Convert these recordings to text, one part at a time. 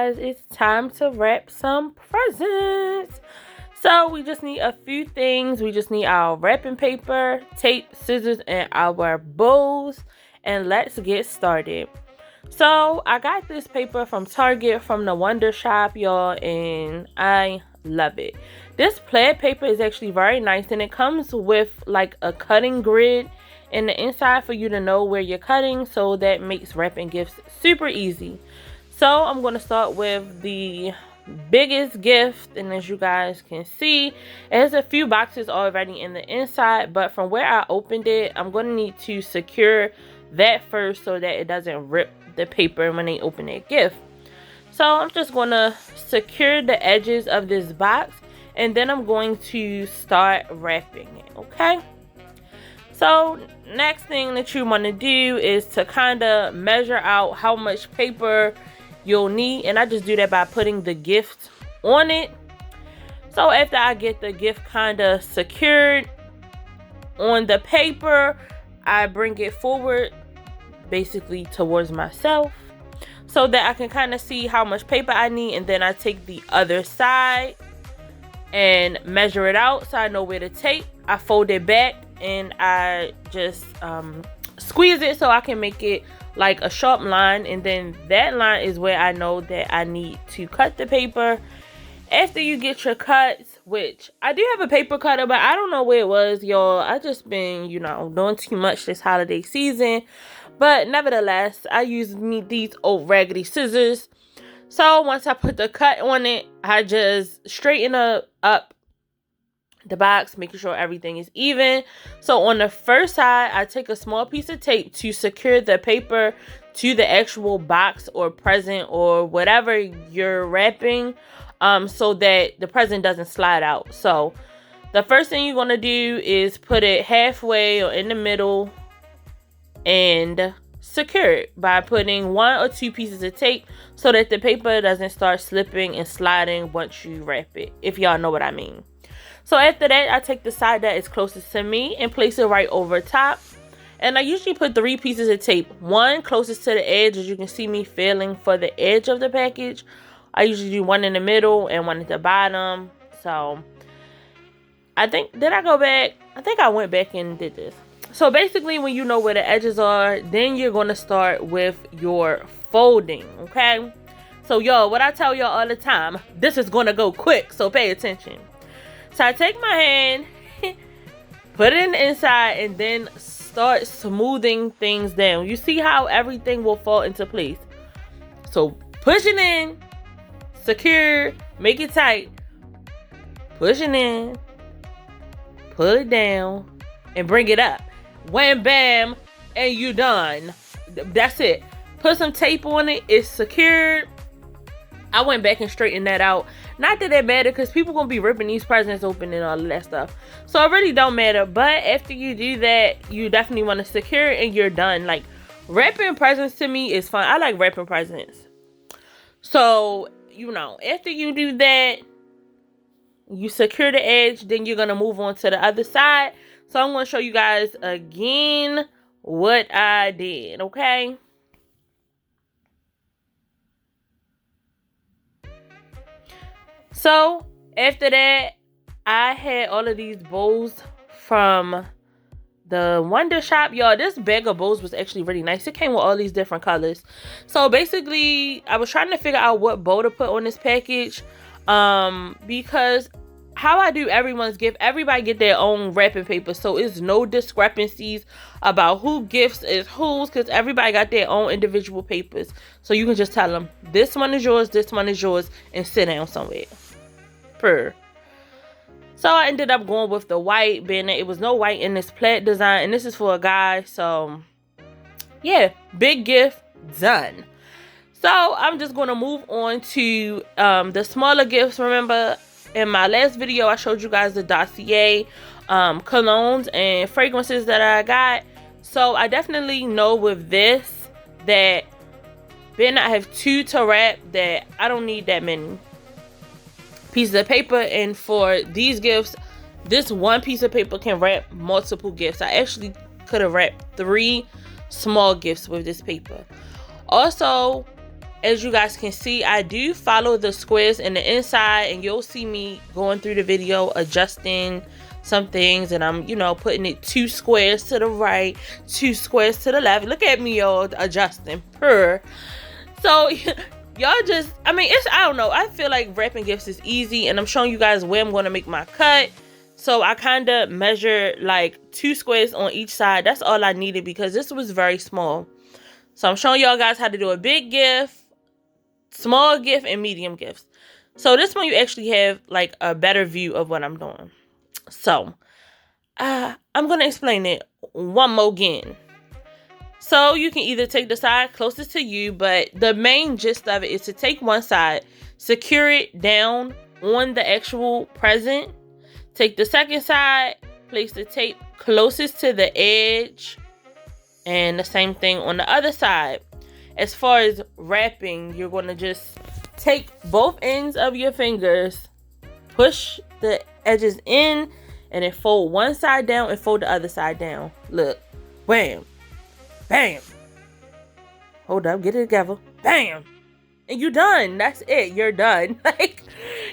guys, it's time to wrap some presents. So we just need a few things. We just need our wrapping paper, tape, scissors, and our bows. And let's get started. So I got this paper from Target from the Wonder Shop, y'all, and I love it. This plaid paper is actually very nice, and it comes with like a cutting grid in the inside for you to know where you're cutting, so that makes wrapping gifts super easy. So I'm going to start with the biggest gift, and as you guys can see, it has a few boxes already in the inside, but from where I opened it, I'm going to need to secure that first so that it doesn't rip the paper when they open their gift. So I'm just going to secure the edges of this box, and then I'm going to start wrapping it, okay? So next thing that you want to do is to kind of measure out how much paper you'll need, and I just do that by putting the gift on it. So after I get the gift kind of secured on the paper, I bring it forward basically towards myself so that I can kind of see how much paper I need, and then I take the other side and measure it out so I know where to tape. I fold it back and I just squeeze it so I can make it like a sharp line, and then that line is where I know that I need to cut the paper. After you get your cuts, which I do have a paper cutter, but I don't know where it was, y'all. I just been, you know, doing too much this holiday season, but nevertheless, I use these old raggedy scissors. So once I put the cut on it, I just straighten up the box, making sure everything is even. So on the first side, I take a small piece of tape to secure the paper to the actual box or present or whatever you're wrapping, so that the present doesn't slide out. So the first thing you're going to do is put it halfway or in the middle and secure it by putting 1 or 2 pieces of tape so that the paper doesn't start slipping and sliding once you wrap it, if y'all know what I mean. So after that, I take the side that is closest to me and place it right over top. And I usually put 3 pieces of tape. 1 closest to the edge, as you can see me feeling for the edge of the package. I usually do 1 in the middle and 1 at the bottom. So I think, did I go back? I think I went back and did this. So basically, when you know where the edges are, then you're going to start with your folding, okay? So y'all, what I tell y'all all the time, this is going to go quick, so pay attention. So I take my hand, put it in the inside, and then start smoothing things down. You see how everything will fall into place. So push it in, secure, make it tight, push it in, pull it down, and bring it up. Wham, bam, and you done. That's it. Put some tape on it. It's secured. I went back and straightened that out. Not that it matters, because people gonna be ripping these presents open and all of that stuff. So it really don't matter. But after you do that, you definitely want to secure it and you're done. Like, wrapping presents to me is fun. I like wrapping presents. So, you know, after you do that, you secure the edge, then you're gonna move on to the other side. So I'm gonna show you guys again what I did, okay? So after that, I had all of these bows from the Wonder Shop. Y'all, this bag of bows was actually really nice. It came with all these different colors. So basically, I was trying to figure out what bow to put on this package, because how I do everyone's gift, everybody get their own wrapping paper, so it's no discrepancies about who gifts is whose, because everybody got their own individual papers. So you can just tell them, this one is yours, this one is yours, and sit down somewhere. So I ended up going with the white, being that it was no white in this plaid design, and this is for a guy. So yeah, big gift done. So I'm just going to move on to the smaller gifts. Remember, in my last video, I showed you guys the dossier colognes and fragrances that I got. So I definitely know with this that being I have 2 to wrap, that I don't need that many pieces of paper. And for these gifts, this 1 piece of paper can wrap multiple gifts. I actually could have wrapped 3 small gifts with this paper. Also, as you guys can see, I do follow the squares in the inside, and you'll see me going through the video adjusting some things, and I'm, you know, putting it 2 squares to the right, 2 squares to the left. Look at me, y'all, adjusting per. So y'all just, I mean, it's, I don't know, I feel like wrapping gifts is easy, and I'm showing you guys where I'm going to make my cut. So I kind of measured like 2 squares on each side. That's all I needed because this was very small. So I'm showing y'all guys how to do a big gift, small gift, and medium gifts. So this one you actually have like a better view of what I'm doing. So I'm going to explain it one more again. So you can either take the side closest to you, but the main gist of it is to take one side, secure it down on the actual present. Take the second side, place the tape closest to the edge, and the same thing on the other side. As far as wrapping, you're going to just take both ends of your fingers, push the edges in, and then fold one side down and fold the other side down. Look, bam, bam. Hold up, get it together, bam. And you're done. That's it. You're done. Like,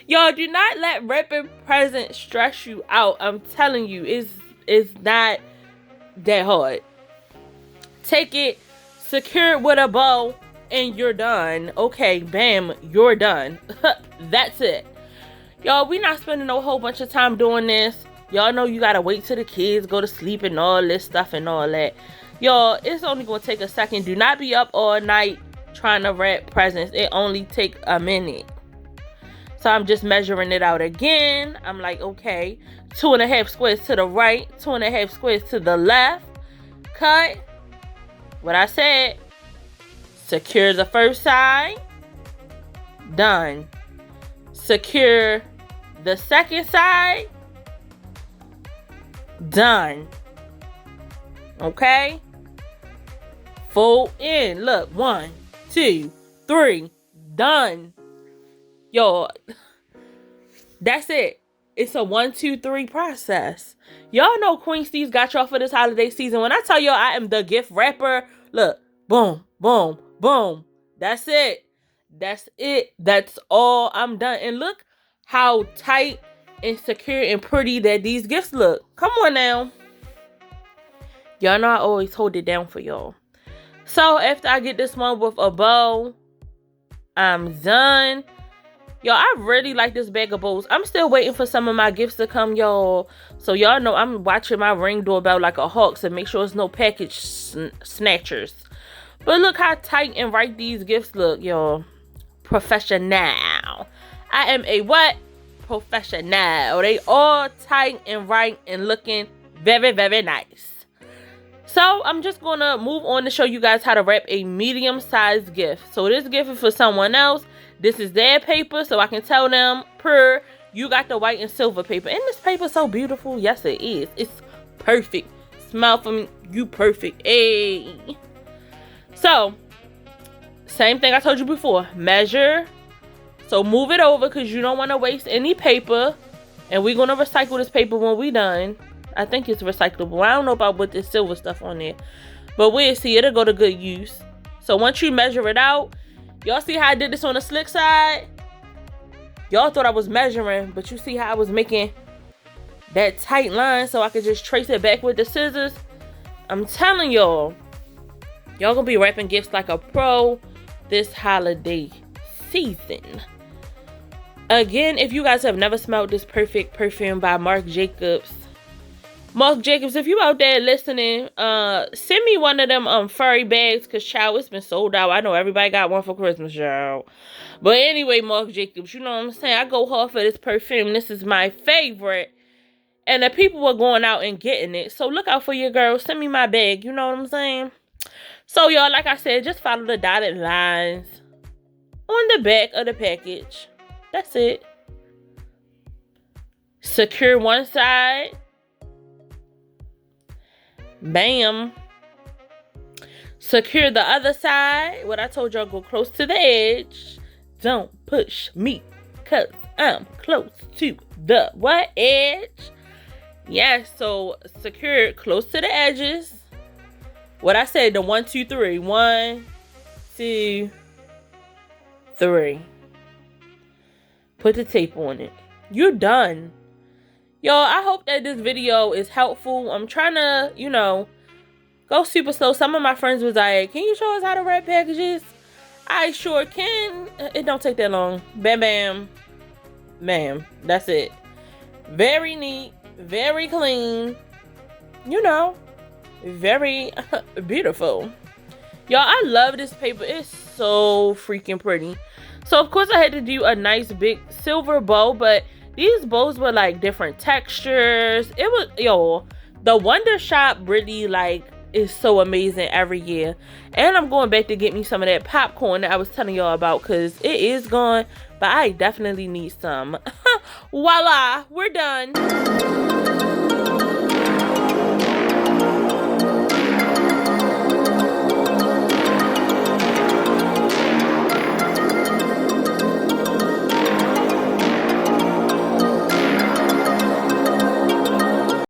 y'all, do not let wrapping presents stress you out. I'm telling you, it's not that hard. Take it, secure it with a bow, and you're done. Okay, bam, you're done. That's it. Y'all, we not spending a whole bunch of time doing this. Y'all know you gotta wait till the kids go to sleep and all this stuff and all that. Y'all, it's only gonna take a second. Do not be up all night trying to wrap presents. It only take a minute. So I'm just measuring it out again. I'm like, okay, 2.5 squares to the right, 2.5 squares to the left. Cut. What I said. Secure the first side. Done. Secure the second side. Done. Okay. Fold in. Look, 1, 2, 3, done. Y'all, that's it. It's a 1, 2, 3 process. Y'all know QueensteezTV got y'all for this holiday season. When I tell y'all I am the gift wrapper, look, boom, boom, boom. That's it. That's it. That's all. I'm done. And look how tight and secure and pretty that these gifts look. Come on now. Y'all know I always hold it down for y'all. So after I get this one with a bow, I'm done. Y'all, I really like this bag of bows. I'm still waiting for some of my gifts to come, y'all. So y'all know I'm watching my Ring doorbell like a hawk to make sure it's no package snatchers. But look how tight and right these gifts look, y'all. Professional. I am a what? Professional. They all tight and right and looking very, very nice. So I'm just going to move on to show you guys how to wrap a medium-sized gift. So this gift is for someone else. This is their paper, so I can tell them, you got the white and silver paper. And this paper is so beautiful. Yes, it is. It's perfect. Smile for me. You perfect. Hey. So, same thing I told you before. Measure. So move it over because you don't want to waste any paper. And we're going to recycle this paper when we're done. I think it's recyclable. I don't know about with this silver stuff on there. But we'll see. It'll go to good use. So once you measure it out. Y'all see how I did this on the slick side? Y'all thought I was measuring. But you see how I was making that tight line. So I could just trace it back with the scissors. I'm telling y'all. Y'all gonna be wrapping gifts like a pro this holiday season. Again, if you guys have never smelled this perfect perfume by Marc Jacobs. Marc Jacobs, if you out there listening, send me one of them furry bags, because child, it's been sold out. I know everybody got one for Christmas, child. But anyway, Marc Jacobs, you know what I'm saying? I go hard for this perfume. This is my favorite. And the people were going out and getting it. So look out for your girl. Send me my bag. You know what I'm saying? So y'all, like I said, just follow the dotted lines on the back of the package. That's it. Secure one side. Bam. Secure the other side. What I told y'all, go close to the edge. Don't push me, cause I'm close to the what edge? Yes, so secure it close to the edges. What I said, the 1, 2, 3. 1, 2, 3. Put the tape on it. You're done. Yo, I hope that this video is helpful. I'm trying to, you know, go super slow. Some of my friends was like, can you show us how to wrap packages? I sure can. It don't take that long. Bam, bam. Ma'am, that's it. Very neat, very clean, you know, very beautiful. Y'all, I love this paper. It's so freaking pretty. So of course I had to do a nice big silver bow, but these bows were like different textures. It was, yo, the Wonder Shop really like is so amazing every year. And I'm going back to get me some of that popcorn that I was telling y'all about, because it is gone, but I definitely need some. Voila, we're done.